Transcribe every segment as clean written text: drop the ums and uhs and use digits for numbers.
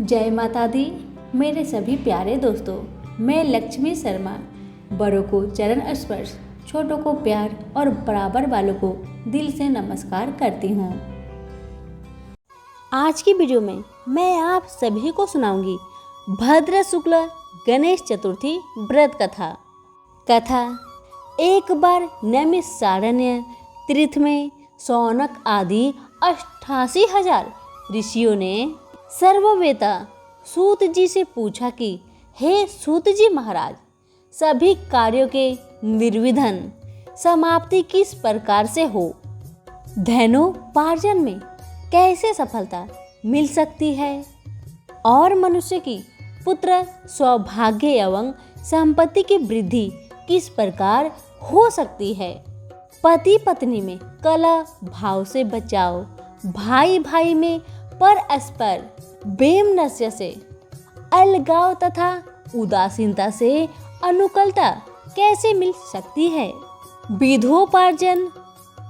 जय माता दी। मेरे सभी प्यारे दोस्तों, मैं लक्ष्मी शर्मा बड़ों को चरण स्पर्श, छोटों को प्यार और बराबर वालों को दिल से नमस्कार करती हूँ। आज की वीडियो में मैं आप सभी को सुनाऊंगी भद्र शुक्ल गणेश चतुर्थी व्रत कथा। एक बार नैमिषारण्य तीर्थ में शौनक आदि 88,000 ऋषियों ने सर्ववेता सूत जी से पूछा कि हे सूत जी महाराज, सभी कार्यों के निर्विघ्न समाप्ति किस प्रकार से हो? धनोपार्जन में कैसे सफलता मिल सकती है? और मनुष्य की पुत्र सौभाग्य एवं संपत्ति की वृद्धि किस प्रकार हो सकती है? पति पत्नी में कलह भाव से बचाव, भाई भाई में परस्पर वैमनस्य से अलगाव तथा उदासीनता से अनुकूलता कैसे मिल सकती है? विधोपार्जन,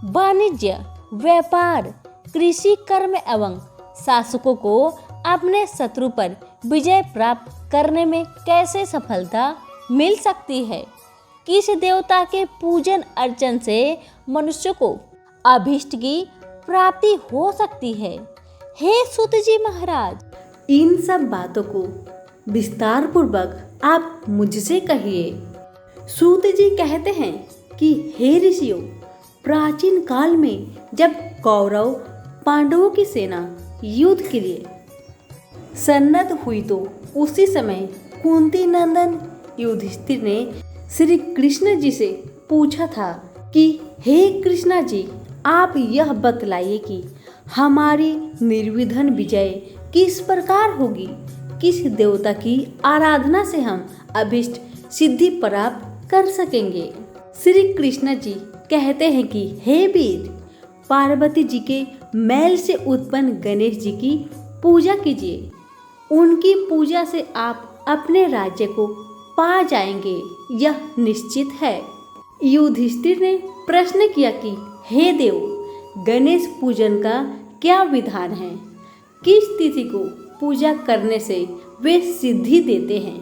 वाणिज्य, व्यापार, कृषि कर्म एवं शासकों को अपने शत्रु पर विजय प्राप्त करने में कैसे सफलता मिल सकती है? किस देवता के पूजन अर्चन से मनुष्य को अभीष्ट की प्राप्ति हो सकती है? हे सूत जी महाराज, इन सब बातों को विस्तार पूर्वक आप मुझसे कहिए। सूत जी कहते हैं कि हे ऋषियों, प्राचीन काल में जब कौरव पांडवों की सेना युद्ध के लिए सन्नद्ध हुई तो उसी समय कुंती नंदन युधिष्ठिर ने श्री कृष्ण जी से पूछा था कि हे कृष्णा जी, आप यह बतलाइए कि हमारी निर्विघ्न विजय किस प्रकार होगी? किस देवता की आराधना से हम अभीष्ट सिद्धि प्राप्त कर सकेंगे? श्री कृष्ण जी कहते हैं कि हे वीर, पार्वती जी के मैल से उत्पन्न गणेश जी की पूजा कीजिए। उनकी पूजा से आप अपने राज्य को पा जाएंगे, यह निश्चित है। युधिष्ठिर ने प्रश्न किया कि हे देव, गणेश पूजन का क्या विधान है? किस तिथि को पूजा करने से वे सिद्धि देते हैं?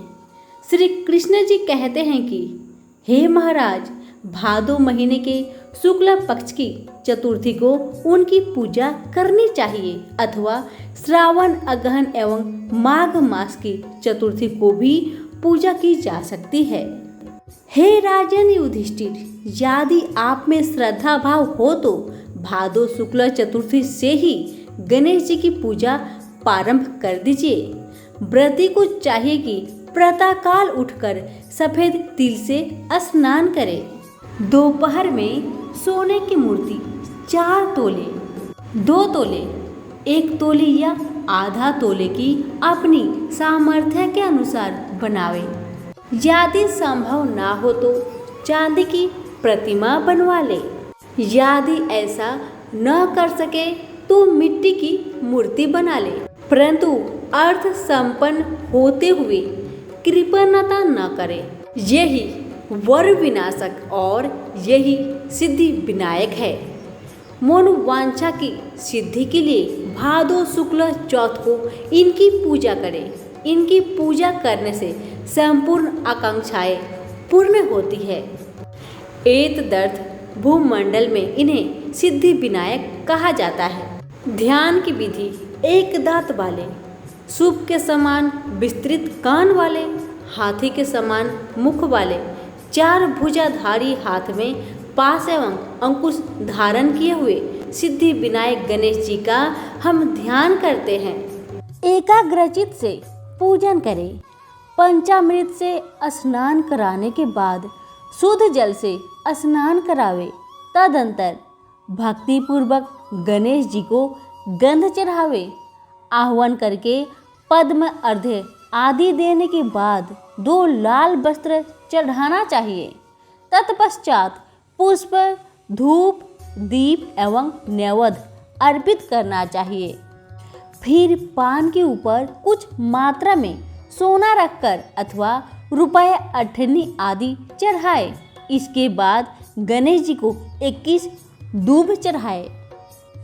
श्री कृष्ण जी कहते हैं कि हे महाराज, भादो महीने के शुक्ल पक्ष की चतुर्थी को उनकी पूजा करनी चाहिए अथवा श्रावण अगहन एवं माघ मास की चतुर्थी को भी पूजा की जा सकती है। हे राजन युधिष्ठिर, यदि आप में श्रद्धा भाव हो तो भादो शुक्ल चतुर्थी से ही गणेश जी की पूजा प्रारंभ कर दीजिए। व्रती को चाहिए कि प्रातःकाल उठकर सफेद तिल से स्नान करे। दोपहर में सोने की मूर्ति 4 तोले, 2 तोले, 1 तोले या आधा तोले की अपनी सामर्थ्य के अनुसार बनावे। यदि संभव ना हो तो चांदी की प्रतिमा बनवा ले। यदि ऐसा न कर सके तो मिट्टी की मूर्ति बना ले, परंतु अर्थ संपन्न होते हुए कृपणता न करे। यही वर विनाशक और यही सिद्धि विनायक है। मनोवांछा की सिद्धि के लिए भादो शुक्ल चौथ को इनकी पूजा करें। इनकी पूजा करने से संपूर्ण आकांक्षाएं पूर्ण होती है। एतदर्थ भूमंडल में इन्हें सिद्धि विनायक कहा जाता है। ध्यान की विधि: एक दांत वाले, सूप के समान विस्तृत कान वाले, हाथी के समान मुख वाले, 4 भुजाधारी हाथ में पास एवं अंकुश धारण किए हुए सिद्धि विनायक गणेश जी का हम ध्यान करते हैं। एकाग्रचित से पूजन करें। पंचामृत से स्नान कराने के बाद शुद्ध जल से स्नान करावे। तदंतर भक्ति पूर्वक गणेश जी को गंध चढ़ावे। आह्वान करके पद्म अर्घ्य आदि देने के बाद 2 लाल वस्त्र चढ़ाना चाहिए। तत्पश्चात पुष्प, धूप, दीप एवं नैवेद्य अर्पित करना चाहिए। फिर पान के ऊपर कुछ मात्रा में सोना रखकर अथवा रुपये 18 आदि चढ़ाए। इसके बाद गणेश जी को 21 दूब चढ़ाए।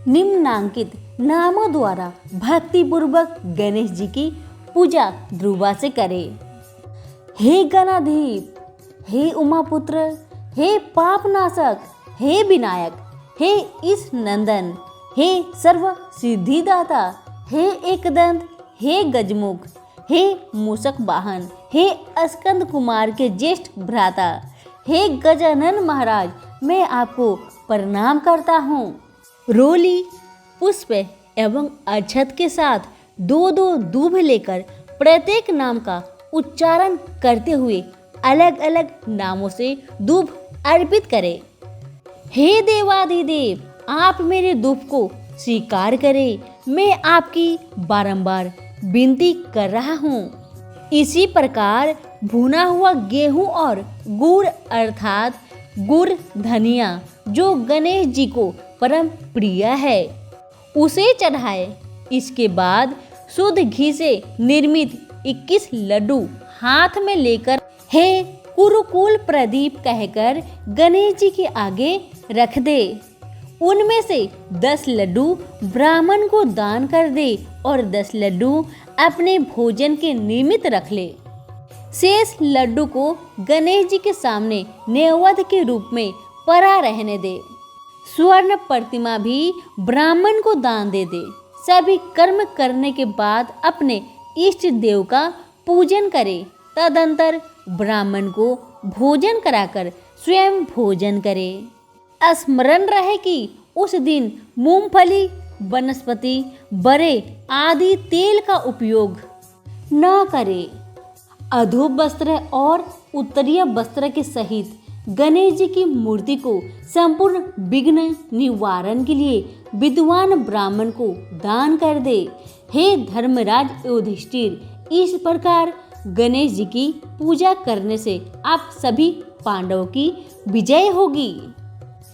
निम्नांकित नामों द्वारा भक्ति पूर्वक गणेश जी की पूजा ध्रुवा से करे। हे गणाधीप, हे उमापुत्र, हे पापनाशक, हे विनायक, हे इस नंदन, हे सर्व सिद्धिदाता, हे एकदंत, हे गजमुख, हे मूषक वाहन, हे स्कंद कुमार के ज्येष्ठ भ्राता, हे गजानन महाराज, मैं आपको प्रणाम करता हूँ। रोली, पुष्प एवं अक्षत के साथ 2-2 दूब लेकर प्रत्येक नाम का उच्चारण करते हुए अलग अलग नामों से दूब अर्पित करें। हे देवाधिदेव, आप मेरे दूब को स्वीकार करें, मैं आपकी बारंबार विनती कर रहा हूँ। इसी प्रकार भुना हुआ गेहूं और गुड़ अर्थात गुड़ धनिया जो गणेश जी को परम प्रिय है उसे चढ़ाए। इसके बाद शुद्ध घी से निर्मित 21 लड्डू हाथ में लेकर हे कुरुकुल प्रदीप कहकर गणेश जी के आगे रख दे। उनमें से 10 लड्डू ब्राह्मण को दान कर दे और 10 लड्डू अपने भोजन के निमित्त रख ले। शेष लड्डू को गणेश जी के सामने नैवेद्य के रूप में पड़ा रहने दे। स्वर्ण प्रतिमा भी ब्राह्मण को दान दे दे। सभी कर्म करने के बाद अपने इष्ट देव का पूजन करे। तदंतर ब्राह्मण को भोजन कराकर स्वयं भोजन करे। स्मरण रहे कि उस दिन मूंगफली, वनस्पति, बरे आदि तेल का उपयोग न करे। अधूप वस्त्र और उत्तरीय वस्त्र के सहित गणेश जी की मूर्ति को संपूर्ण विघ्न निवारण के लिए विद्वान ब्राह्मण को दान कर दे। हे धर्मराज युधिष्ठिर, इस प्रकार गणेश जी की पूजा करने से आप सभी पांडवों की विजय होगी।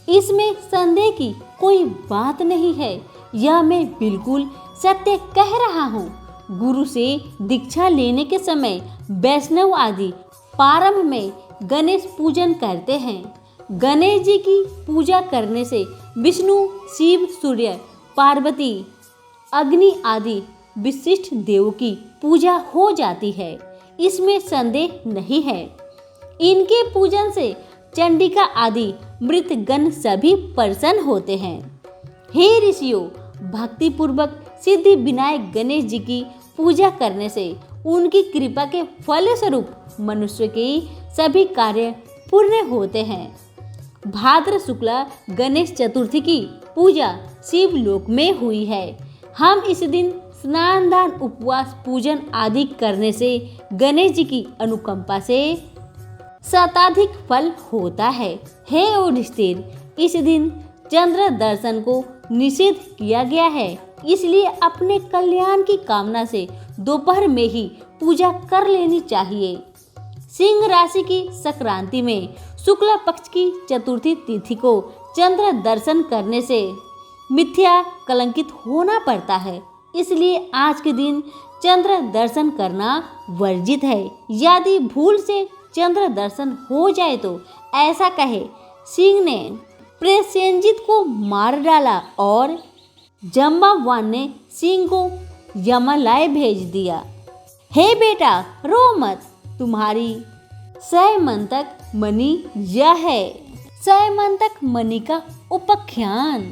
इसमें संदेह की कोई बात नहीं है, यह मैं बिल्कुल सत्य कह रहा हूँ। गुरु से दीक्षा लेने के समय वैष्णव आदि प्रारंभ में गणेश पूजन करते हैं। गणेश जी की पूजा करने से विष्णु, शिव, सूर्य, पार्वती, अग्नि आदि विशिष्ट देवों की पूजा हो जाती है, इसमें संदेह नहीं है। इनके पूजन से चंडिका आदि मृतगण सभी प्रसन्न होते हैं। हे ऋषियों, भक्ति पूर्वक सिद्धि विनायक गणेश जी की पूजा करने से उनकी कृपा के फलस्वरूप मनुष्य के सभी कार्य पूर्ण होते हैं। भाद्र शुक्ला गणेश चतुर्थी की पूजा शिवलोक में हुई है। हम इस दिन स्नान, दान, उपवास, पूजन आदि करने से गणेश जी की अनुकंपा से शताधिक फल होता है। हे युधिष्ठिर, इस दिन चंद्र दर्शन को निषेध किया गया है, इसलिए अपने कल्याण की कामना से दोपहर में ही पूजा कर लेनी चाहिए। सिंह राशि की संक्रांति में शुक्ल पक्ष की चतुर्थी तिथि को चंद्र दर्शन करने से मिथ्या कलंकित होना पड़ता है, इसलिए आज के दिन चंद्र दर्शन करना वर्जित है। यदि भूल से चंद्र दर्शन हो जाए तो ऐसा कहे, सिंह ने प्रसेनजित को मार डाला और जम्बावान ने सिंह को यमलाय भेज दिया। हे बेटा, रो मत, तुम्हारी सैमंतक मणि यह है। सैमंतक मणि का उपाख्यान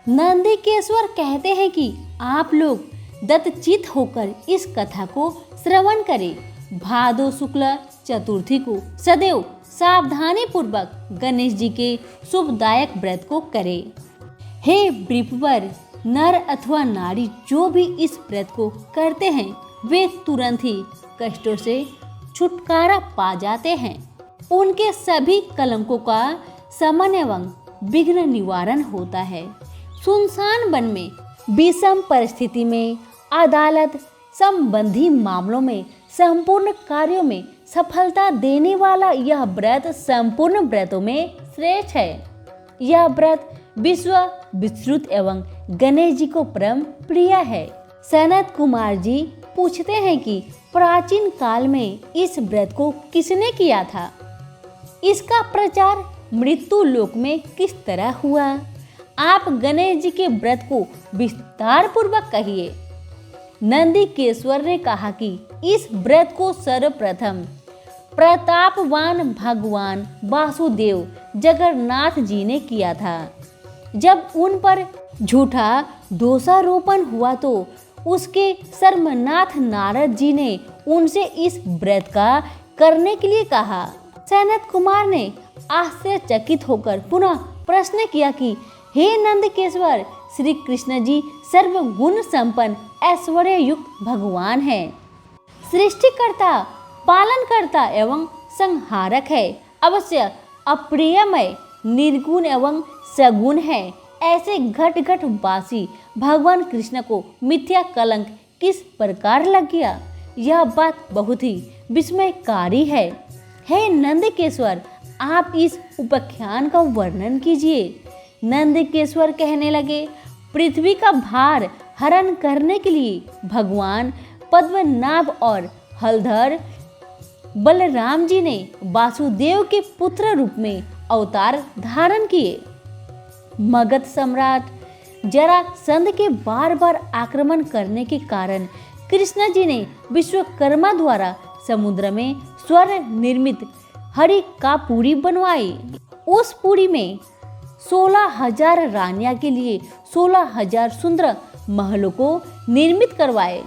नंदिकेश्वर कहते हैं कि आप लोग दत्तचित होकर इस कथा को श्रवण करें। भादो शुक्ल चतुर्थी को सदैव सावधानी पूर्वक गणेश जी के शुभदायक व्रत को करें। हे वृषवर, नर अथवा नारी जो भी इस व्रत को करते हैं वे तुरंत ही कष्टों से छुटकारा पा जाते हैं। उनके सभी कलंकों का शमन एवं विघ्न निवारण होता है। सुनसान वन में, विषम परिस्थिति में, अदालत संबंधी मामलों में, संपूर्ण कार्यों में सफलता देने वाला यह व्रत संपूर्ण व्रतों में श्रेष्ठ है। यह व्रत विश्व विस्तृत एवं गणेश जी को परम प्रिय है। सनत कुमार जी पूछते हैं कि प्राचीन काल में इस व्रत को किसने किया था? इसका प्रचार मृत्यु लोक में किस तरह हुआ? आप गणेश जी के व्रत को विस्तार पूर्वक कहिए। नंदिकेश्वर ने कहा कि इस व्रत को सर्वप्रथम प्रतापवान भगवान वासुदेव जगन्नाथ जी ने किया था। जब उन पर झूठा दोषारोपण हुआ तो उसके सर्वनाथ नारद जी ने उनसे इस व्रत का करने के लिए कहा। सनत कुमार ने आश्चर्यचकित होकर पुनः प्रश्न किया कि हे नंदकेश्वर, श्री कृष्ण जी सर्वगुण संपन्न ऐश्वर्य युक्त भगवान हैं, सृष्टिकर्ता, पालनकर्ता एवं संहारक है, अवश्य अप्रियमय, निर्गुण एवं सगुण है। ऐसे घट घट वासी भगवान कृष्ण को मिथ्या कलंक किस प्रकार लग गया, यह बात बहुत ही विस्मयकारी है। हे नंदकेश्वर, आप इस उपाख्यान का वर्णन कीजिए। नंदकेश्वर कहने लगे, पृथ्वी का भार हरण करने के लिए भगवान पद्मनाभ और हलधर बलराम जी ने वासुदेव के पुत्र रूप में अवतार धारण किए। मगध सम्राट जरासंध के बार बार आक्रमण करने के कारण कृष्ण जी ने विश्वकर्मा द्वारा समुद्र में स्वर्ण निर्मित हरि का पुरी बनवाई। उस पुरी में 16,000 रानियां के लिए 16,000 सुंदर महलों को निर्मित करवाए।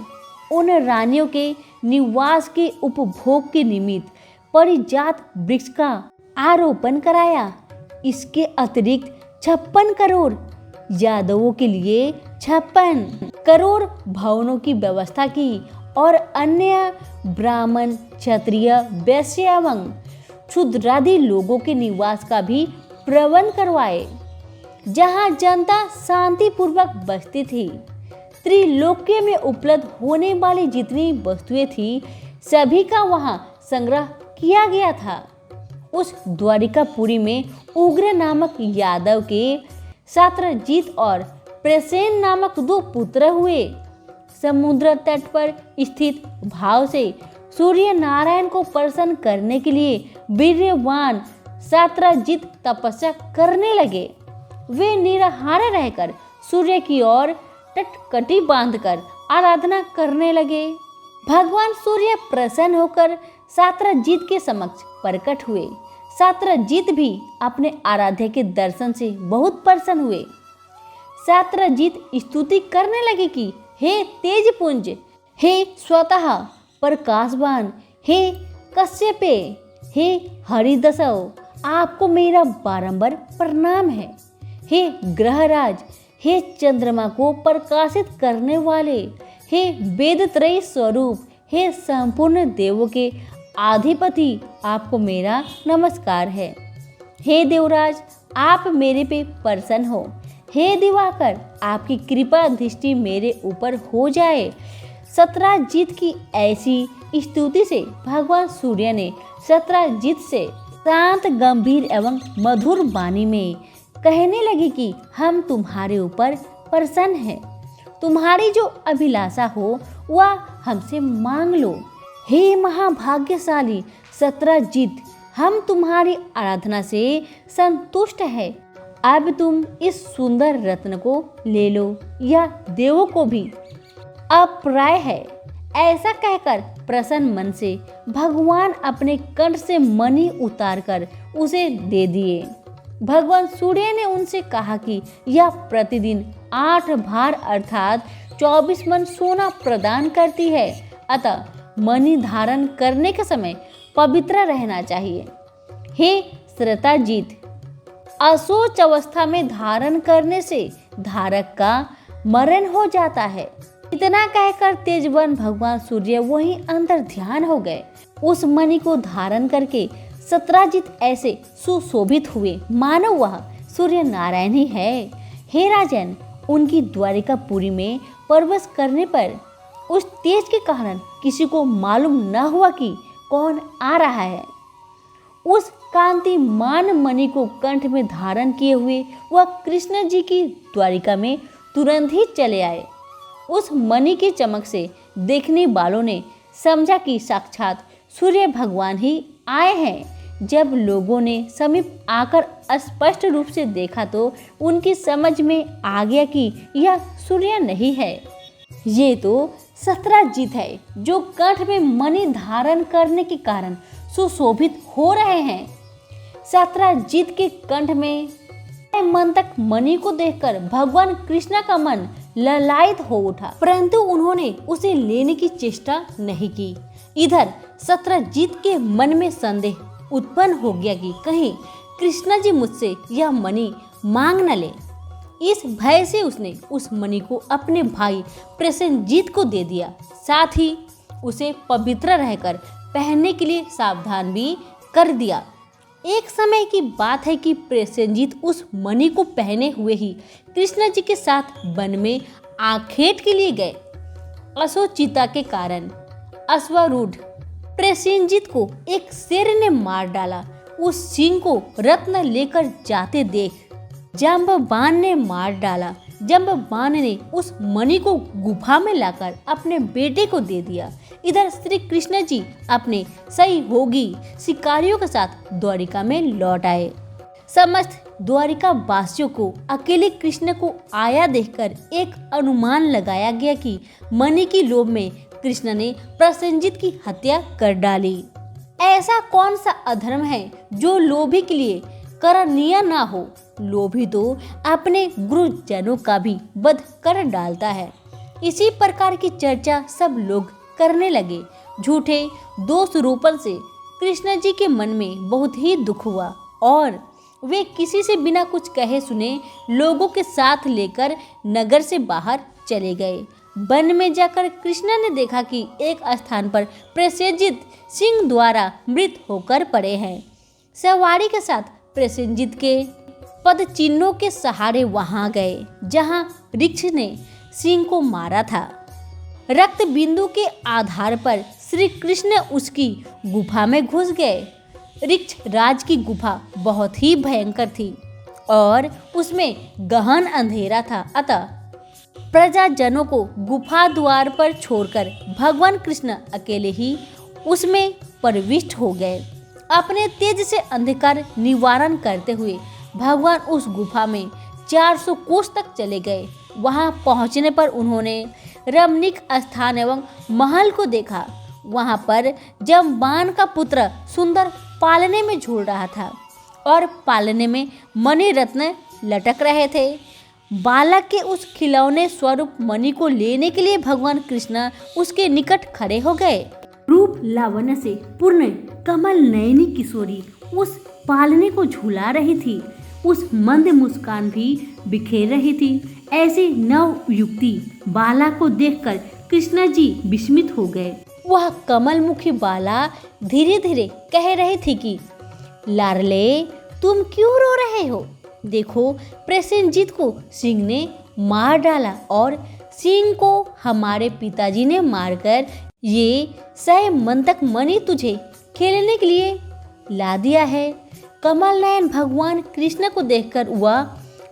उन रानियों के निवास के उपभोग के निमित्त परिजात वृक्ष का आरोपण कराया। इसके अतिरिक्त 56 करोड़ यादवों के लिए 56 करोड़ भवनों की व्यवस्था की और अन्य ब्राह्मण, क्षत्रिय, वैश्य एवं क्षुद्रादि लोगों के निवास का भी प्रबंध करवाए, जहां जनता शांतिपूर्वक बसती थी। त्रिलोक्य में उपलब्ध होने वाली जितनी वस्तुएं थी सभी का वहां संग्रह किया गया था। उस द्वारिकापुरी में उग्र नामक यादव के सत्रजीत और प्रसेन नामक 2 पुत्र हुए। समुद्र तट पर स्थित भाव से सूर्य नारायण को प्रसन्न करने के लिए वीर्यवान सत्रजीत तपस्या करने लगे। वे निराहार रहकर सूर्य की ओर टटकटी बांधकर आराधना करने लगे। भगवान सूर्य प्रसन्न होकर सत्रजीत के समक्ष प्रकट हुए। सत्रजीत भी अपने आराध्य के दर्शन से बहुत प्रसन्न हुए। सत्रजीत स्तुति करने लगे कि हे तेजपुंज, हे स्वतः प्रकाशवान, हे कश्यपे, हे हरिदसव, आपको मेरा बारंबार प्रणाम है। हे ग्रहराज, हे चंद्रमा को प्रकाशित करने वाले, हे वेदत्रयी स्वरूप, हे संपूर्ण देवों के अधिपति, आपको मेरा नमस्कार है। हे देवराज, आप मेरे पे प्रसन्न हो। हे दिवाकर, आपकी कृपा दृष्टि मेरे ऊपर हो जाए। सत्रजीत की ऐसी स्तुति से भगवान सूर्य ने सत्रजीत से शांत, गंभीर एवं मधुर वाणी में कहने लगे कि हम तुम्हारे ऊपर प्रसन्न हैं। तुम्हारी जो अभिलाषा हो वह हमसे मांग लो। हे महाभाग्यशाली सत्रजीत, हम तुम्हारी आराधना से संतुष्ट है। अब तुम इस सुंदर रत्न को ले लो, यह देवों को भी अप्राय है। ऐसा कहकर प्रसन्न मन से भगवान अपने कंठ से मणि उतारकर उसे दे दिए। भगवान सूर्य ने उनसे कहा कि यह प्रतिदिन 8 भार अर्थात 24 मन सोना प्रदान करती है, अतः मणि धारण करने के समय पवित्र रहना चाहिए। हे सत्रजीत, अशोच अवस्था में धारण करने से धारक का मरण हो जाता है। इतना कहकर तेजवन भगवान सूर्य वहीं अंतर ध्यान हो गए। उस मणि को धारण करके सत्रजीत ऐसे सुशोभित हुए मानो वह सूर्य नारायण ही है। हे राजन, उनकी द्वारिकापुरी में प्रवेश करने पर उस तेज के कारण किसी को मालूम न हुआ कि कौन आ रहा है। उस कांतिमान मणि को कंठ में धारण किए हुए वह कृष्ण जी की द्वारिका में तुरंत ही चले आए। उस मणि की चमक से देखने वालों ने समझा कि साक्षात सूर्य भगवान ही आए हैं। जब लोगों ने समीप आकर स्पष्ट रूप से देखा तो उनकी समझ में आ गया कि यह सूर्य नहीं है, ये तो सत्राजीत है, जो कंठ में मणि धारण करने के कारण सुशोभित हो रहे हैं। सत्राजीत के कंठ में मंतक मणि को देखकर भगवान कृष्ण का मन ललायित हो उठा, परंतु उन्होंने उसे लेने की चेष्टा नहीं की। इधर सत्राजीत के मन में संदेह उत्पन्न हो गया कि कहीं कृष्ण जी मुझसे यह मणि मांग न ले। इस भय से उसने उस मणि को अपने भाई प्रसेनजीत को दे दिया, साथ ही उसे पवित्र रहकर पहनने के लिए सावधान भी कर दिया। एक समय की बात है कि प्रसेनजीत उस मणि को पहने हुए ही कृष्ण जी के साथ वन में आखेट के लिए गए। अशोचिता के कारण अश्वारूढ़ प्रसेनजीत को एक शेर ने मार डाला। उस सिंह को रत्न लेकर जाते देख जाम्बवान ने मार डाला। जाम्बवान ने उस मणि को गुफा में लाकर अपने बेटे को दे दिया। इधर श्री कृष्ण जी अपने सहयोगी शिकारियों के साथ द्वारिका में लौट आए। समस्त द्वारिका वासियों को अकेले कृष्ण को आया देखकर एक अनुमान लगाया गया कि मणि की लोभ में कृष्ण ने प्रसेनजीत की हत्या कर डाली। ऐसा कौन सा अधर्म है जो लोभी के लिए करनीय ना हो। लोभी तो अपने गुरुजनों का भी वध कर डालता है। इसी प्रकार की चर्चा सब लोग करने लगे। झूठे दोष रोपण से कृष्ण जी के मन में बहुत ही दुख हुआ और वे किसी से बिना कुछ कहे सुने लोगों के साथ लेकर नगर से बाहर चले गए। वन में जाकर कृष्ण ने देखा कि एक स्थान पर प्रसेनजीत सिंह द्वारा मृत होकर पड़े हैं। सवारी के साथ प्रसेनजीत के पद चिन्हों के सहारे वहां गए जहां ऋक्ष ने सिंह को मारा था। रक्त बिंदु के आधार पर श्री कृष्ण उसकी गुफा में घुस गए। ऋक्ष राज की गुफा बहुत ही भयंकर थी और उसमें गहन अंधेरा था, अतः प्रजाजनों को गुफा द्वार पर छोड़कर भगवान कृष्ण अकेले ही उसमें प्रविष्ट हो गए। अपने तेज से अंधकार निवारण करते हुए भगवान उस गुफा में 400 कोस तक चले गए। वहां पहुंचने पर उन्होंने रमणीक स्थान एवं महल को देखा। वहां पर जाम्बवान का पुत्र सुंदर पालने में झूल रहा था और पालने में मणि रत्न लटक रहे थे। बालक के उस खिलौने स्वरूप मणि को लेने के लिए भगवान कृष्ण उसके निकट खड़े हो गए। रूप लावण्य से पूर्ण कमल नयनी किशोरी उस पालने को झूला रही थी। उस मंद मुस्कान भी बिखेर रही थी। ऐसी नव युक्ति बाला को देखकर कृष्ण जी विस्मित हो गए। वह कमल मुखी बाला धीरे धीरे कह रही थी कि लाडले, तुम क्यों रो रहे हो? देखो, प्रसेनजीत को सिंह ने मार डाला और सिंह को हमारे पिताजी ने मारकर ये मंतक मणि तुझे खेलने के लिए ला दिया है। कमल नयन भगवान कृष्ण को देखकर वह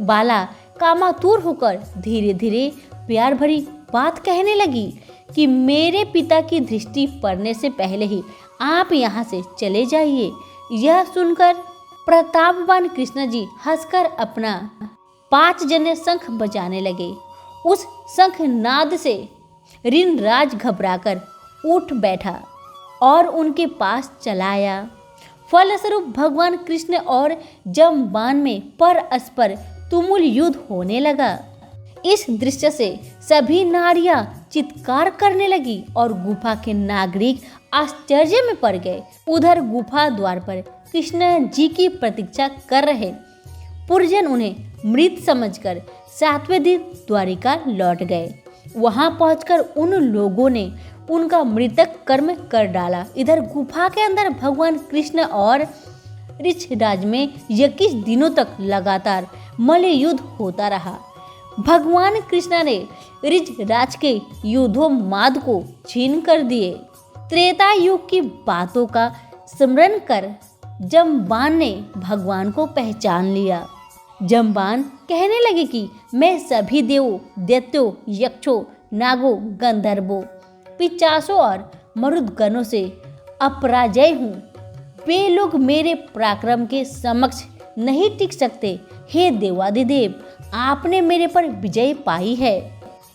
बाला कामातुर होकर धीरे धीरे प्यार भरी बात कहने लगी कि मेरे पिता की दृष्टि पड़ने से पहले ही आप यहाँ से चले जाइए। यह सुनकर प्रतापवान कृष्ण जी हंसकर अपना 5 जने शंख बजाने लगे। उस शंख नाद से ऋणराज घबराकर उठ बैठा और उनके पास चला आया। फलस्वरूप भगवान कृष्ण और जाम्बवान में परस्पर तुमुल युद्ध होने लगा। इस दृश्य से सभी नारियां चित्कार करने लगी और गुफा के नागरिक आश्चर्य में पड़ गए। उधर गुफा द्वार पर कृष्ण जी की प्रतीक्षा कर रहे पुरजन उन्हें मृत समझकर 7वें दिन द्वारिका लौट गए। वहां पहुंचकर उन लोगों ने उनका मृतक कर्म कर डाला। इधर गुफा के अंदर भगवान कृष्ण और ऋक्षराज में 21 दिनों तक लगातार मल्ल युद्ध होता रहा। भगवान कृष्ण ने ऋक्षराज के युद्धोन्माद को छीन कर दिए। त्रेता युग की बातों का स्मरण कर जाम्बवान ने भगवान को पहचान लिया। जाम्बवान कहने लगे कि मैं सभी देवों, दैत्यों, यक्षों, नागों, गंधर्वों, पिशाचों और मरुदगणों से अपराजय हूँ। वे लोग मेरे पराक्रम के समक्ष नहीं टिक सकते। हे देवादिदेव, आपने मेरे पर विजय पाई है।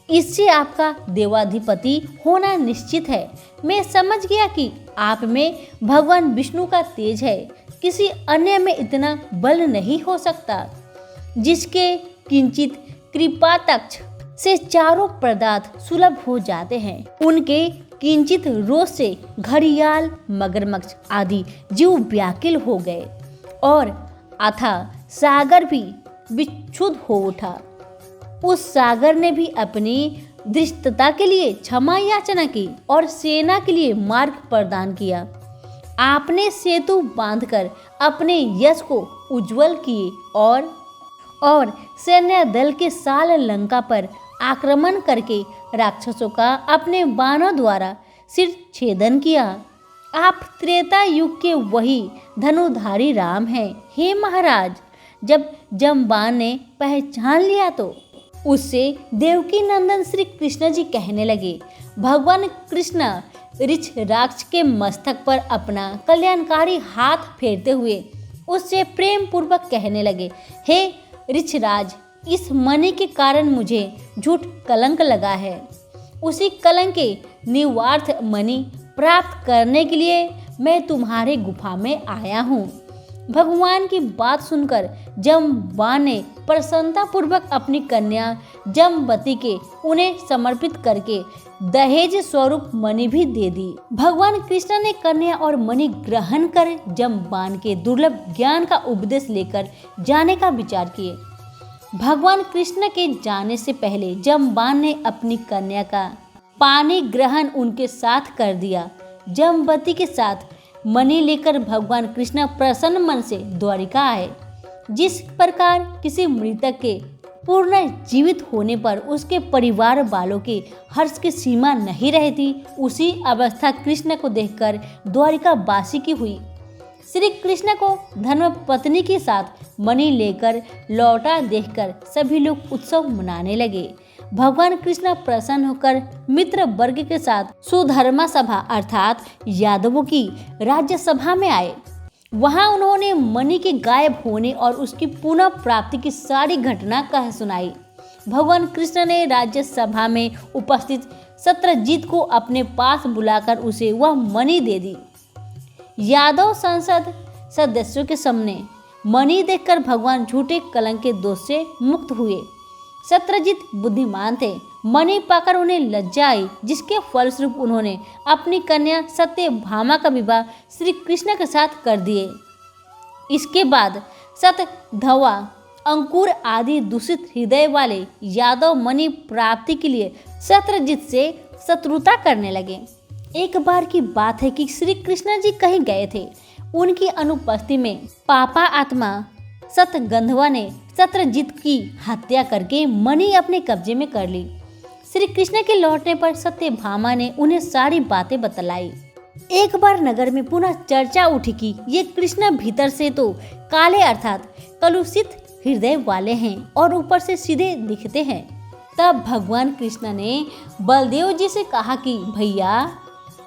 इससे आपका देवाधिपति होना निश्चित है। मैं समझ गया कि आप में भगवान विष्णु का तेज है, किसी अन्य में इतना बल नहीं हो सकता। जिसके किंचित कृपा तक्ष से चारों पदार्थ सुलभ हो जाते हैं, उनके किंचित रोष से घड़ियाल, मगरमच्छ आदि जीव व्याकुल हो गए और अथाह सागर भी विक्षुब्ध हो उठा। उस सागर ने भी अपनी धृष्टता के लिए क्षमा याचना की और सेना के लिए मार्ग प्रदान किया। आपने सेतु बांधकर अपने यश को उज्जवल किए और सैन्य दल के साल लंका पर आक्रमण करके राक्षसों का अपने बाणों द्वारा सिर छेदन किया। आप त्रेता युग के वही धनुधारी राम हैं। हे महाराज, जब जमवान ने पहचान लिया तो उससे देवकी नंदन श्री कृष्ण जी कहने लगे। भगवान कृष्ण ऋक्षराज के मस्तक पर अपना कल्याणकारी हाथ फेरते हुए उससे प्रेम पूर्वक कहने लगे, हे ऋक्षराज, इस मणि के कारण मुझे झूठ कलंक लगा है। उसी कलंक के निवार्थ मणि प्राप्त करने के लिए मैं तुम्हारे गुफा में आया हूँ। भगवान की बात सुनकर जमवान ने प्रसन्नता पूर्वक अपनी कन्या जमवती के उन्हें समर्पित करके दहेज स्वरूप मणि भी दे दी। भगवान कृष्ण ने कन्या और मणि ग्रहण कर जमवान के दुर्लभ ज्ञान का उपदेश लेकर जाने का विचार किए। भगवान कृष्ण के जाने से पहले जमवान ने अपनी कन्या का पानी ग्रहण उनके साथ कर दिया। जमवती के साथ मणि लेकर भगवान कृष्ण प्रसन्न मन से द्वारिका आए। जिस प्रकार किसी मृतक के पूर्ण जीवित होने पर उसके परिवार वालों के हर्ष की सीमा नहीं रहती, उसी अवस्था कृष्ण को देखकर द्वारिका वासी की हुई। श्री कृष्ण को धर्मपत्नी के साथ मणि लेकर लौटा देखकर सभी लोग उत्सव मनाने लगे। भगवान कृष्ण प्रसन्न होकर मित्र वर्ग के साथ सुधर्मा सभा अर्थात यादवों की राज्य सभा में आए। वहां उन्होंने मणि के गायब होने और उसकी पुनः प्राप्ति की सारी घटना कह सुनाई। भगवान कृष्ण ने राज्य सभा में उपस्थित शत्रुजित को अपने पास बुलाकर उसे वह मणि दे दी। यादव संसद सदस्यों के सामने मणि देखकर भगवान झूठे कलंक के दोष से मुक्त हुए। शत्रुजित बुद्धिमान थे। मणि पाकर उन्हें लज्जा आई, जिसके फलस्वरूप उन्होंने अपनी कन्या सत्यभामा का विवाह श्री कृष्ण के साथ कर दिए। इसके बाद शतधन्वा, अंकुर आदि दूषित हृदय वाले यादव मणि प्राप्ति के लिए शत्रुजित से शत्रुता करने लगे। एक बार की बात है कि श्री कृष्ण जी कहीं गए थे। उनकी अनुपस्थिति में पापा आत्मा शतधन्वा ने शत्रुजित की हत्या करके मणि अपने कब्जे में कर ली। श्री कृष्ण के लौटने पर सत्यभामा ने उन्हें सारी बातें बतलाई। एक बार नगर में पुनः चर्चा उठी कि ये कृष्ण भीतर से तो काले अर्थात कलुषित हृदय वाले हैं और ऊपर से सीधे दिखते हैं। तब भगवान कृष्ण ने बलदेव जी से कहा कि भैया,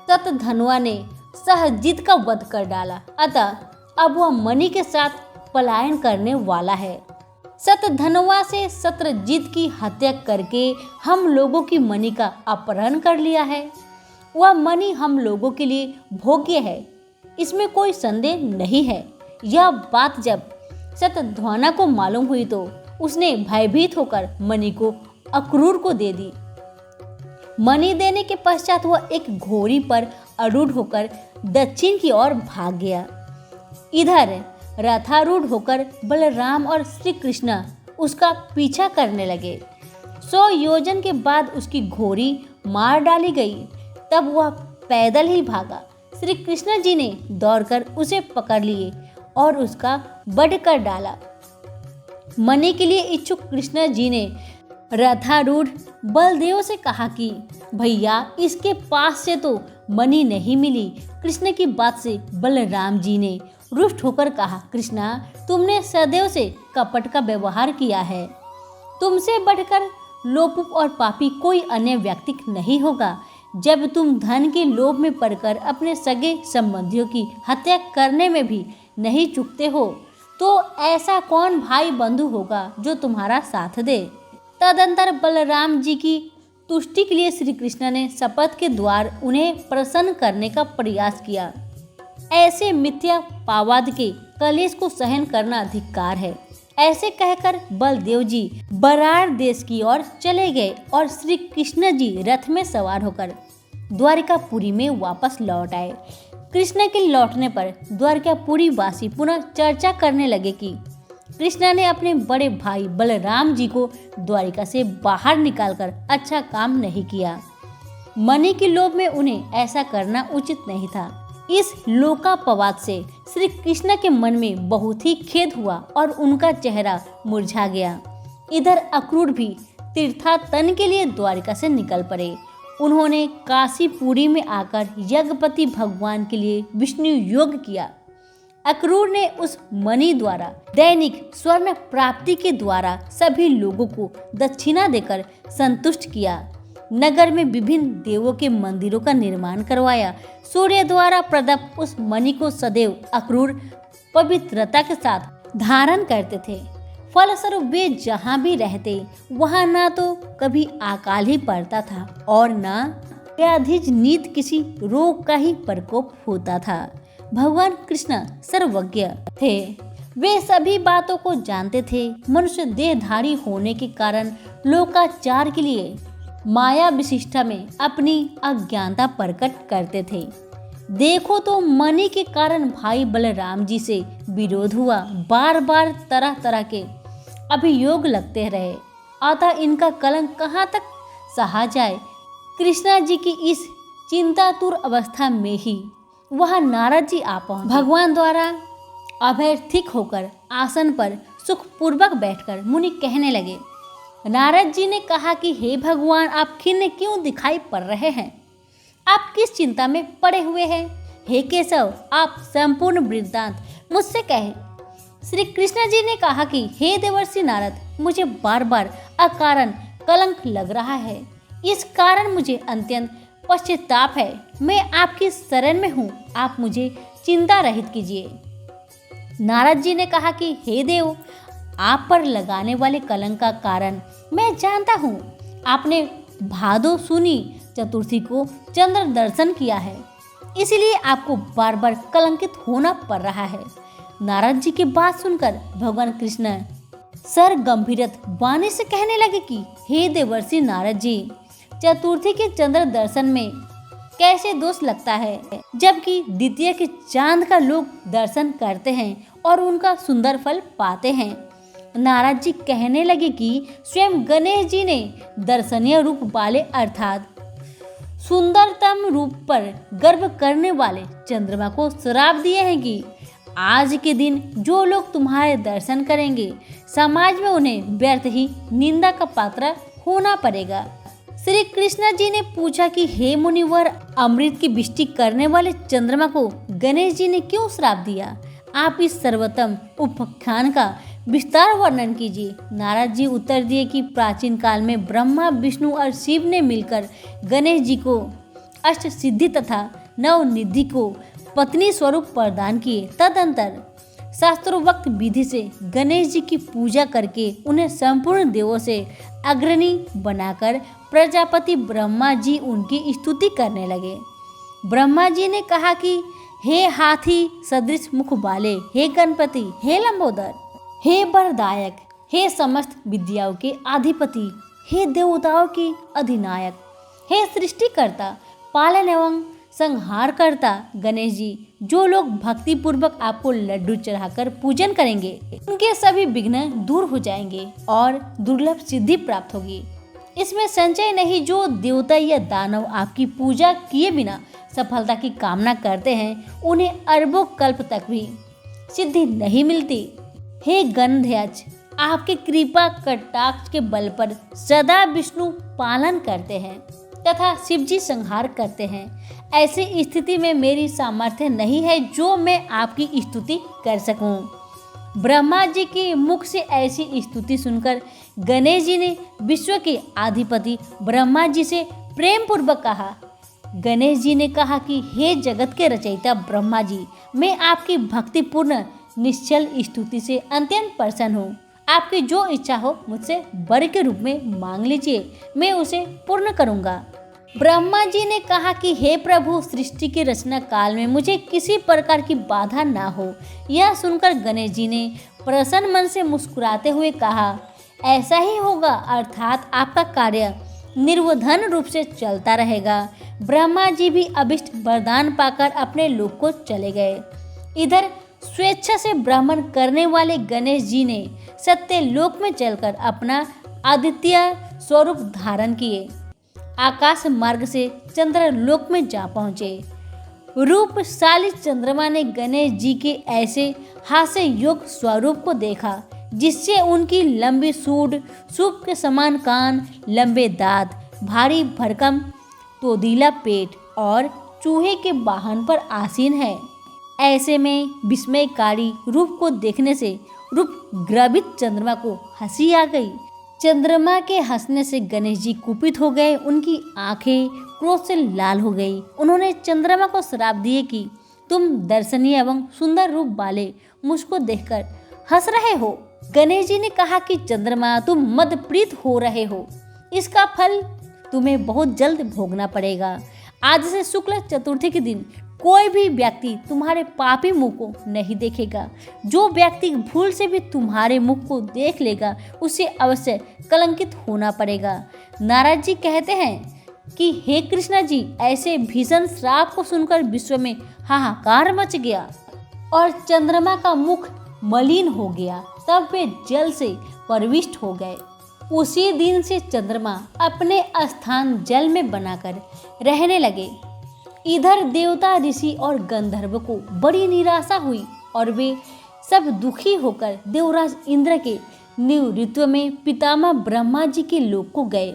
शतधन्वा ने सहजित का वध कर डाला, अतः अब वह मणि के साथ पलायन करने वाला है। शतधन्वा से शत्रुजित की हत्या करके हम लोगों की मणि का अपहरण कर लिया है। वह मणि हम लोगों के लिए भोग्य है, इसमें कोई संदेह नहीं है। यह बात जब शतधन्वा को मालूम हुई तो उसने भयभीत होकर मणि को अक्रूर को दे दी। मणि देने के पश्चात वह एक घोड़ी पर आरूढ़ होकर दक्षिण की ओर भाग गया। इधर रथारूढ़ होकर बलराम और श्री कृष्ण उसका पीछा करने लगे। 100 योजन के बाद उसकी घोड़ी मार डाली गई। तब वह पैदल ही भागा। श्री कृष्ण जी ने दौड़कर उसे पकड़ लिए और उसका वध कर डाला। मणि के लिए इच्छुक कृष्ण जी ने रथारूढ़ बलदेव से कहा कि भैया, इसके पास से तो मणि नहीं मिली। कृष्ण की बात से बलराम जी ने रुष्ट होकर कहा, कृष्णा, तुमने सदैव से कपट का व्यवहार किया है। तुमसे बढ़कर लोपुप और पापी कोई अन्य व्यक्ति नहीं होगा। जब तुम धन के लोभ में पड़कर अपने सगे संबंधियों की हत्या करने में भी नहीं चूकते हो, तो ऐसा कौन भाई बंधु होगा जो तुम्हारा साथ दे। तदंतर बलराम जी की तुष्टि के लिए श्री कृष्ण ने शपथ के द्वार उन्हें प्रसन्न करने का प्रयास किया। ऐसे मिथ्या पावाद के कलेश को सहन करना धिक्कार है। ऐसे कहकर बलदेव जी बरार देश की ओर चले गए और श्री कृष्ण जी रथ में सवार होकर द्वारिकापुरी में वापस लौट आए। कृष्ण के लौटने पर द्वारिकापुरी वासी पुनः चर्चा करने लगे कि कृष्ण ने अपने बड़े भाई बलराम जी को द्वारिका से बाहर निकालकर अच्छा काम नहीं किया। मणि के लोभ में उन्हें ऐसा करना उचित नहीं था। इस लोकापवाद से श्री कृष्ण के मन में बहुत ही खेद हुआ और उनका चेहरा मुरझा गया। इधर अक्रूर भी तीर्थाटन के लिए द्वारिका से निकल पड़े। उन्होंने काशीपुरी में आकर यज्ञपति भगवान के लिए विष्णु योग किया। अक्रूर ने उस मणि द्वारा दैनिक स्वर्ण प्राप्ति के द्वारा सभी लोगों को दक्षिणा देकर संतुष्ट किया। नगर में विभिन्न देवों के मंदिरों का निर्माण करवाया। सूर्य द्वारा प्रदत्त उस मणि को सदैव अक्रूर पवित्रता के साथ धारण करते थे। फलस्वरूप वे जहाँ भी रहते वहाँ न तो कभी अकाल ही पड़ता था और न व्याधिज नीत किसी रोग का ही प्रकोप होता था। भगवान कृष्ण सर्वज्ञ थे। वे सभी बातों को जानते थे। मनुष्य देहधारी होने के कारण लोकाचार के लिए माया विशिष्टा में अपनी अज्ञानता प्रकट करते थे। देखो तो मणि के कारण भाई बलराम जी से विरोध हुआ। बार बार तरह तरह के अभियोग लगते रहे। अतः इनका कलंक कहाँ तक सहा जाए। कृष्णा जी की इस चिंतातुर अवस्था में ही वह नारद जी आ पहुंचे। भगवान द्वारा अभयर्थिक होकर आसन पर सुखपूर्वक बैठकर मुनि कहने लगे। नारद जी ने कहा कि हे भगवान, आप खिन्न क्यों दिखाई पड़ रहे हैं? आप किस चिंता में पड़े हुए हैं? हे केशव, आप संपूर्ण वृत्तांत मुझसे कहें। श्री कृष्ण जी ने कहा कि हे देवर्षि नारद, मुझे बार बार अकारण कलंक लग रहा है। इस कारण मुझे अत्यंत पश्चाताप है। मैं आपकी शरण में हूँ, आप मुझे चिंता रहित कीजिए। नारद जी ने कहा कि हे देव, आप पर लगाने वाले कलंक का कारण मैं जानता हूँ। आपने भादो सुनी चतुर्थी को चंद्र दर्शन किया है, इसलिए आपको बार बार कलंकित होना पड़ रहा है। नारद जी की बात सुनकर भगवान कृष्ण सर गंभीरत वाणी से कहने लगे कि हे देवर्षि नारद जी, चतुर्थी के चंद्र दर्शन में कैसे दोष लगता है, जबकि द्वितीय के चांद का लोग दर्शन करते हैं और उनका सुंदर फल पाते हैं। नारद जी कहने लगे कि स्वयं गणेश जी ने दर्शनीय रूप वाले अर्थात सुंदरतम रूप पर गर्व करने वाले चंद्रमा को श्राप दिए हैं कि आज के दिन जो लोग तुम्हारे दर्शन करेंगे, समाज में उन्हें व्यर्थ ही निंदा का पात्र होना पड़ेगा। श्री कृष्ण जी ने पूछा कि हे मुनिवर, अमृत की वृष्टि करने वाले चंद्रमा को गणेश जी ने क्यों श्राप दिया? आप इस सर्वोत्तम उपाख्यान का विस्तार वर्णन कीजिए। नारद जी उत्तर दिए कि प्राचीन काल में ब्रह्मा, विष्णु और शिव ने मिलकर गणेश जी को अष्ट सिद्धि तथा नव निधि को पत्नी स्वरूप प्रदान किए। तदंतर शास्त्रोक्त विधि से गणेश जी की पूजा करके उन्हें संपूर्ण देवों से अग्रणी बनाकर प्रजापति ब्रह्मा जी उनकी स्तुति करने लगे। ब्रह्मा जी ने कहा कि हे हाथी सदृश मुख वाले, हे गणपति, हे लंबोदर, हे वरदायक, हे समस्त विद्याओं के अधिपति, हे देवताओं के अधिनायक, हे सृष्टिकर्ता, पालन एवं संहार करता गणेश जी, जो लोग भक्ति पूर्वक आपको लड्डू चढ़ाकर पूजन करेंगे उनके सभी विघ्न दूर हो जाएंगे और दुर्लभ सिद्धि प्राप्त होगी। इसमें संचय नहीं। जो देवता या दानव आपकी पूजा किए बिना सफलता की कामना करते हैं, उन्हें अरबों कल्प तक भी सिद्धि नहीं मिलती। हे गणध्वज, आपके कृपा कटाक्ष के बल पर सदा विष्णु पालन करते हैं तथा शिवजी संहार करते हैं। ऐसी स्थिति में मेरी सामर्थ्य नहीं है जो मैं आपकी स्तुति कर सकूं। ब्रह्मा जी के मुख से ऐसी स्तुति सुनकर गणेश जी ने विश्व के अधिपति ब्रह्मा जी से प्रेम पूर्वक कहा। गणेश जी ने कहा कि हे जगत के रचयिता ब्रह्मा जी, मैं आपकी भक्तिपूर्ण निश्चल स्तुति से अत्यंत प्रसन्न हूँ। आपकी जो इच्छा हो मुझसे वर के रूप में मांग लीजिए, मैं उसे पूर्ण करूँगा। ब्रह्मा जी ने कहा कि हे प्रभु, सृष्टि के रचना काल में मुझे किसी प्रकार की बाधा ना हो। यह सुनकर गणेश जी ने प्रसन्न मन से मुस्कुराते हुए कहा, ऐसा ही होगा, अर्थात आपका कार्य निर्विघ्न रूप से चलता रहेगा। ब्रह्मा जी भी अभिष्ट वरदान पाकर अपने लोक को चले गए। इधर स्वेच्छा से ब्राह्मण करने वाले गणेश जी ने सत्य लोक में चलकर अपना आदित्य स्वरूप धारण किए, आकाश मार्ग से चंद्र लोक में जा पहुँचे। रूपशाली चंद्रमा ने गणेश जी के ऐसे हास्य योग स्वरूप को देखा, जिससे उनकी लंबी सूंड, सूप के समान कान, लंबे दांत, भारी भरकम तोदीला पेट और चूहे के वाहन पर आसीन है। ऐसे में विस्मयकारी रूप को देखने से रूपग्रभित चंद्रमा को हंसी आ गई। चंद्रमा के हंसने से गणेश जी कुपित हो गए, उनकी आंखें क्रोध से लाल हो गई। उन्होंने चंद्रमा को श्राप दिए कि तुम दर्शनीय एवं सुंदर रूप वाले मुझको देखकर हंस रहे हो। गणेश जी ने कहा कि चंद्रमा, तुम मदप्रीत हो रहे हो, इसका फल तुम्हें बहुत जल्द भोगना पड़ेगा। आज से शुक्ल चतुर्थी के दिन कोई भी व्यक्ति तुम्हारे पापी मुख को नहीं देखेगा। जो व्यक्ति भूल से भी तुम्हारे मुख को देख लेगा, उसे अवश्य कलंकित होना पड़ेगा। नारद जी कहते हैं कि हे कृष्णा जी, ऐसे भीषण श्राप को सुनकर विश्व में हाहाकार मच गया और चंद्रमा का मुख मलिन हो गया। तब वे जल से प्रविष्ट हो गए। उसी दिन से चंद्रमा अपने स्थान जल में बनाकर रहने लगे। इधर देवता, ऋषि और गंधर्व को बड़ी निराशा हुई और वे सब दुखी होकर देवराज इंद्र के नेतृत्व में पितामह ब्रह्मा जी के लोक को गए।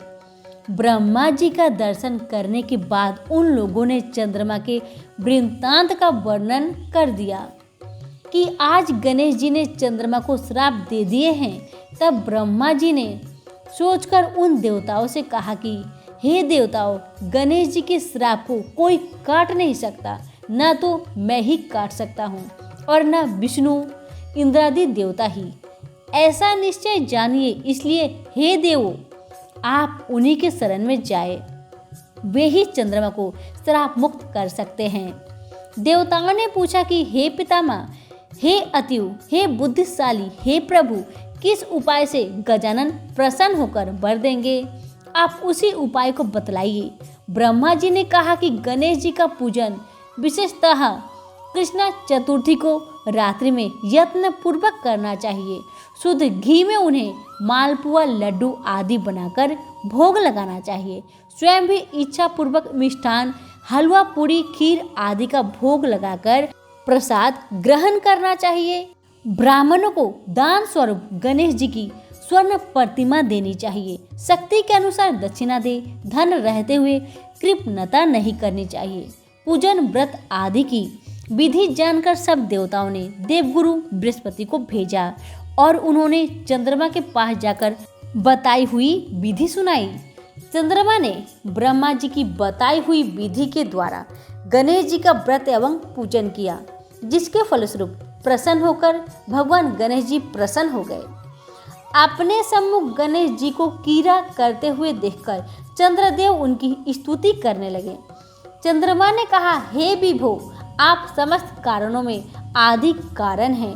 ब्रह्मा जी का दर्शन करने के बाद उन लोगों ने चंद्रमा के वृत्तांत का वर्णन कर दिया कि आज गणेश जी ने चंद्रमा को श्राप दे दिए हैं। तब ब्रह्मा जी ने सोचकर उन देवताओं से कहा कि हे देवताओं, गणेश जी के श्राप को कोई काट नहीं सकता, न तो मैं ही काट सकता हूँ और न विष्णु इंद्रादि देवता ही। ऐसा निश्चय जानिए, इसलिए हे देवो, आप उन्हीं के शरण में जाए, वे ही चंद्रमा को श्राप मुक्त कर सकते हैं। देवताओं ने पूछा कि हे पितामह, हे अतिव, हे बुद्धिशाली, हे प्रभु, किस उपाय से गजानन प्रसन्न होकर वर देंगे? आप उसी उपाय को बतलाइए। ब्रह्मा जी ने कहा कि गणेश जी का पूजन विशेषतः कृष्णा चतुर्थी को रात्रि में यत्न पूर्वक करना चाहिए। शुद्ध घी में उन्हें मालपुआ, लड्डू आदि बनाकर भोग लगाना चाहिए। स्वयं भी इच्छा पूर्वक मिष्ठान, हलवा, पूरी, खीर आदि का भोग लगाकर प्रसाद ग्रहण करना चाहिए। ब्राह्मणों को दान स्वरूप गणेश जी की स्वर्ण प्रतिमा देनी चाहिए। शक्ति के अनुसार दक्षिणा दे। धन रहते हुए कृपणता नहीं करनी चाहिए। पूजन, व्रत आदि की विधि जानकर सब देवताओं ने देवगुरु बृहस्पति को भेजा और उन्होंने चंद्रमा के पास जाकर बताई हुई विधि सुनाई। चंद्रमा ने ब्रह्मा जी की बताई हुई विधि के द्वारा गणेश जी का व्रत एवं पूजन किया, जिसके फलस्वरूप प्रसन्न होकर भगवान गणेश जी प्रसन्न हो गए। अपने सम्मुख गणेश जी को कीड़ा करते हुए देखकर चंद्रदेव उनकी स्तुति करने लगे। चंद्रमा ने कहा, हे विभो, आप समस्त कारणों में आदि कारण हैं।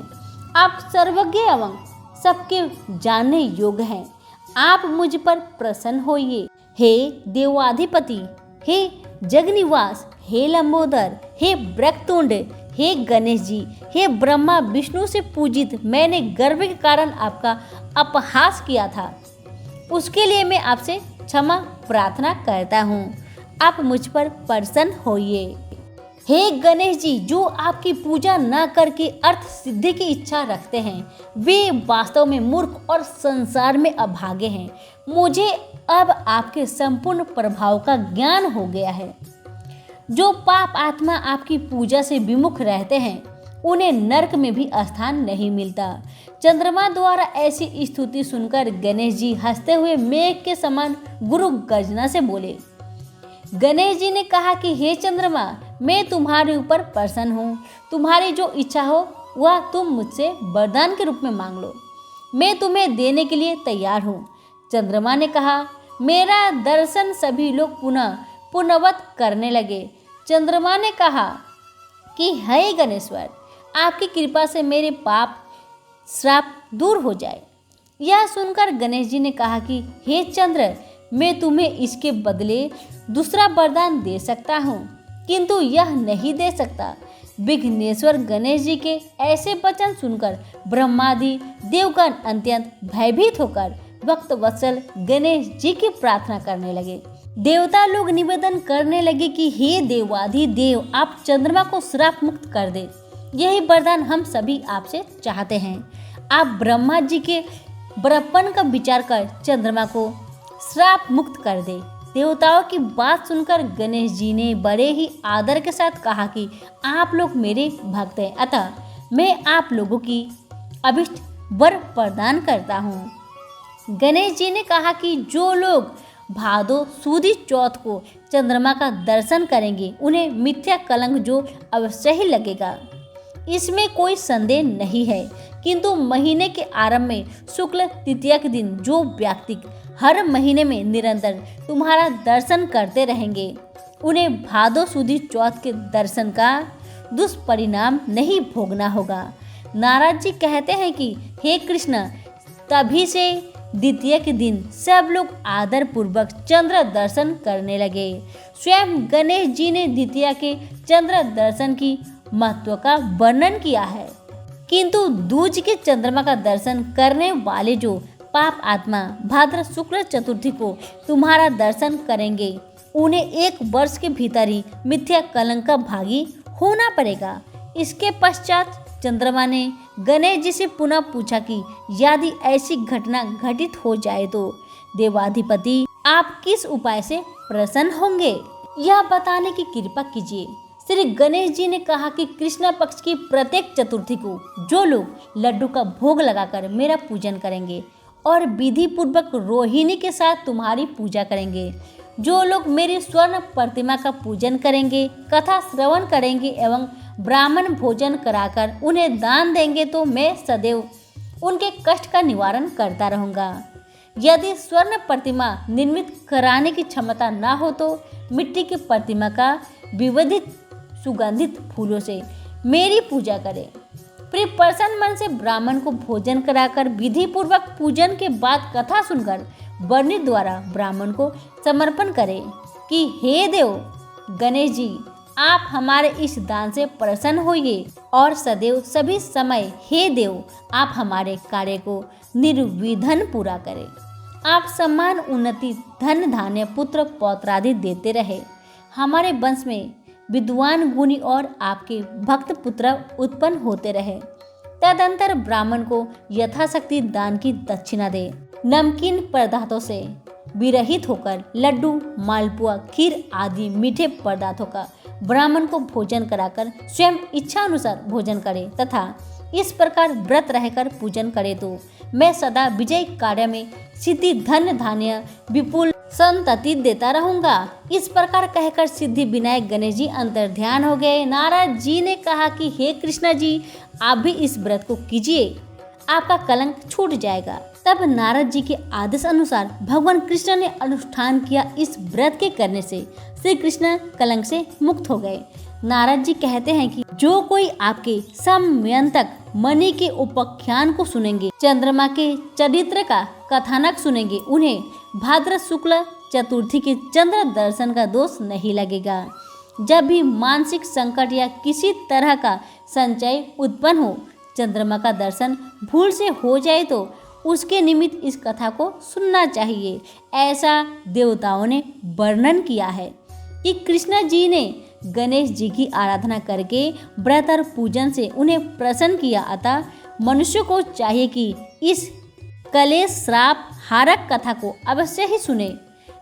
आप सर्वज्ञ एवं सबके जानने योग्य हैं। आप मुझ पर प्रसन्न होइए। हे देवाधिपति, हे जगनिवास, हे लंबोदर, हे ब्रह्मतुंड, हे गणेश जी, हे ब्रह्मा विष्णु से पूजित, मैंने गर्व के कारण आपका अपहास किया था, उसके लिए मैं आपसे क्षमा प्रार्थना करता हूँ। आप मुझ पर प्रसन्न होइए। हे गणेश जी, जो आपकी पूजा न करके अर्थ सिद्धि की इच्छा रखते हैं, वे वास्तव में मूर्ख और संसार में अभागे हैं। मुझे अब आपके संपूर्ण प्रभाव का ज्ञान हो गया है। जो पाप आत्मा आपकी पूजा से विमुख रहते हैं, उन्हें नरक में भी स्थान नहीं मिलता। चंद्रमा द्वारा ऐसी स्तुति सुनकर गणेश जी हंसते हुए मेघ के समान गुरु गर्जना से बोले। गणेश जी ने कहा कि हे चंद्रमा, मैं तुम्हारे ऊपर प्रसन्न हूँ। तुम्हारी जो इच्छा हो वह तुम मुझसे वरदान के रूप में मांग लो। मैं तुम्हें देने के लिए तैयार हूँ। चंद्रमा ने कहा, मेरा दर्शन सभी लोग पुनः पुनवत करने लगे। चंद्रमा ने कहा कि हे गणेश्वर, आपकी कृपा से मेरे पाप श्राप दूर हो जाए। यह सुनकर गणेश जी ने कहा कि हे चंद्र, मैं तुम्हें इसके बदले दूसरा वरदान दे सकता हूँ, किंतु यह नहीं दे सकता। विघ्नेश्वर गणेश जी के ऐसे वचन सुनकर ब्रह्मादि देवगण अत्यंत भयभीत होकर भक्त वत्सल गणेश जी की प्रार्थना करने लगे। देवता लोग निवेदन करने लगे कि हे देवाधि देव, आप चंद्रमा को श्राप मुक्त कर दे। यही वरदान हम सभी आपसे चाहते हैं। आप ब्रह्मा जी के बड़प्पन का विचार कर चंद्रमा को श्राप मुक्त कर दे। देवताओं की बात सुनकर गणेश जी ने बड़े ही आदर के साथ कहा कि आप लोग मेरे भक्त हैं, अतः मैं आप लोगों की अभिष्ट वर प्रदान करता हूँ। गणेश जी ने कहा कि जो लोग भादो सुदी चौथ को चंद्रमा का दर्शन करेंगे, उन्हें मिथ्या कलंक जो अवश्य ही लगेगा, इसमें कोई संदेह नहीं है। किंतु महीने के आरंभ में शुक्ल तृतीया के दिन जो व्यक्ति हर महीने में निरंतर तुम्हारा दर्शन करते रहेंगे, उन्हें भादो सुदी चौथ के दर्शन का दुष्परिणाम नहीं भोगना होगा। नारद जी कहते हैं कि हे कृष्ण, तभी से द्वितीय के दिन सब लोग आदर पूर्वक चंद्र दर्शन करने लगे। स्वयं गणेश जी ने द्वितीय के चंद्र दर्शन की महत्व का वर्णन किया है। किंतु दूज के चंद्रमा का दर्शन करने वाले जो पाप आत्मा भाद्र शुक्ल चतुर्थी को तुम्हारा दर्शन करेंगे, उन्हें 1 वर्ष के भीतर ही मिथ्या कलंक का भागी होना पड़ेगा। इसके पश्चात चंद्रमा ने गणेश जी से पुनः पूछा कि यदि ऐसी घटना घटित हो जाए तो देवाधिपति आप किस उपाय से प्रसन्न होंगे, यह बताने की कृपा कीजिए। श्री गणेश जी ने कहा कि कृष्ण पक्ष की प्रत्येक चतुर्थी को जो लोग लड्डू का भोग लगाकर मेरा पूजन करेंगे और विधि पूर्वक रोहिणी के साथ तुम्हारी पूजा करेंगे, जो लोग मेरी स्वर्ण प्रतिमा का पूजन करेंगे, कथा श्रवण करेंगे एवं ब्राह्मण भोजन कराकर उन्हें दान देंगे, तो मैं सदैव उनके कष्ट का निवारण करता रहूँगा। यदि स्वर्ण प्रतिमा निर्मित कराने की क्षमता न हो तो मिट्टी की प्रतिमा का विविधित सुगंधित फूलों से मेरी पूजा करें। फिर प्रसन्न मन से ब्राह्मण को भोजन कराकर विधि पूर्वक पूजन के बाद कथा सुनकर वर्णित द्वारा ब्राह्मण को समर्पण करें कि हे देव गणेश जी, आप हमारे इस दान से प्रसन्न होइए और सदैव सभी समय हे देव आप हमारे कार्य को निर्विघ्न पूरा करें। आप सम्मान, उन्नति, धन धान्य, पुत्र पौत्रादि देते रहे। हमारे वंश में विद्वान, गुणी और आपके भक्त पुत्र उत्पन्न होते रहे। तदंतर ब्राह्मण को यथाशक्ति दान की दक्षिणा दे। नमकीन पदार्थों से विरहित होकर लड्डू, मालपुआ, खीर आदि मीठे पदार्थों का ब्राह्मण को भोजन कराकर स्वयं इच्छा अनुसार भोजन करे तथा इस प्रकार व्रत रहकर पूजन करे तो मैं सदा विजय कार्य में सिद्धि, धन धान्य, विपुल संतति देता रहूंगा। इस प्रकार कहकर सिद्धि विनायक गणेश जी अंतर्ध्यान हो गए। नारद जी ने कहा कि हे कृष्ण जी, आप भी इस व्रत को कीजिए, आपका कलंक छूट जाएगा। तब नारद जी के आदेश अनुसार भगवान कृष्ण ने अनुष्ठान किया। इस व्रत के करने से श्री कृष्ण कलंक से मुक्त हो गए। नारद जी कहते हैं कि जो कोई आपके सम्यंतक मणि के उपाख्यान को सुनेंगे, चंद्रमा के चरित्र का कथानक सुनेंगे, उन्हें भाद्र शुक्ल चतुर्थी के चंद्र दर्शन का दोष नहीं लगेगा। जब भी मानसिक संकट या किसी तरह का संचय उत्पन्न हो, चंद्रमा का दर्शन भूल से हो जाए तो उसके निमित्त इस कथा को सुनना चाहिए। ऐसा देवताओं ने वर्णन किया है कि कृष्ण जी ने गणेश जी की आराधना करके व्रत और पूजन से उन्हें प्रसन्न किया। अतः मनुष्य को चाहिए कि इस कलेश श्राप हारक कथा को अवश्य ही सुने।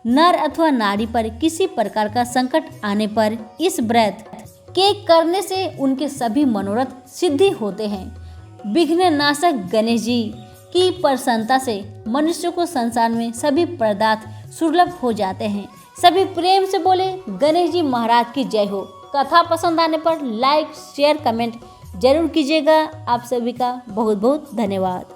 नर अथवा नारी पर किसी प्रकार का संकट आने पर इस व्रत के करने से उनके सभी मनोरथ सिद्धि होते हैं। विघ्न नाशक गणेश जी की प्रसन्नता से मनुष्य को संसार में सभी पदार्थ सुलभ हो जाते हैं। सभी प्रेम से बोले गणेश जी महाराज की जय हो। कथा पसंद आने पर लाइक, शेयर, कमेंट जरूर कीजिएगा। आप सभी का बहुत बहुत धन्यवाद।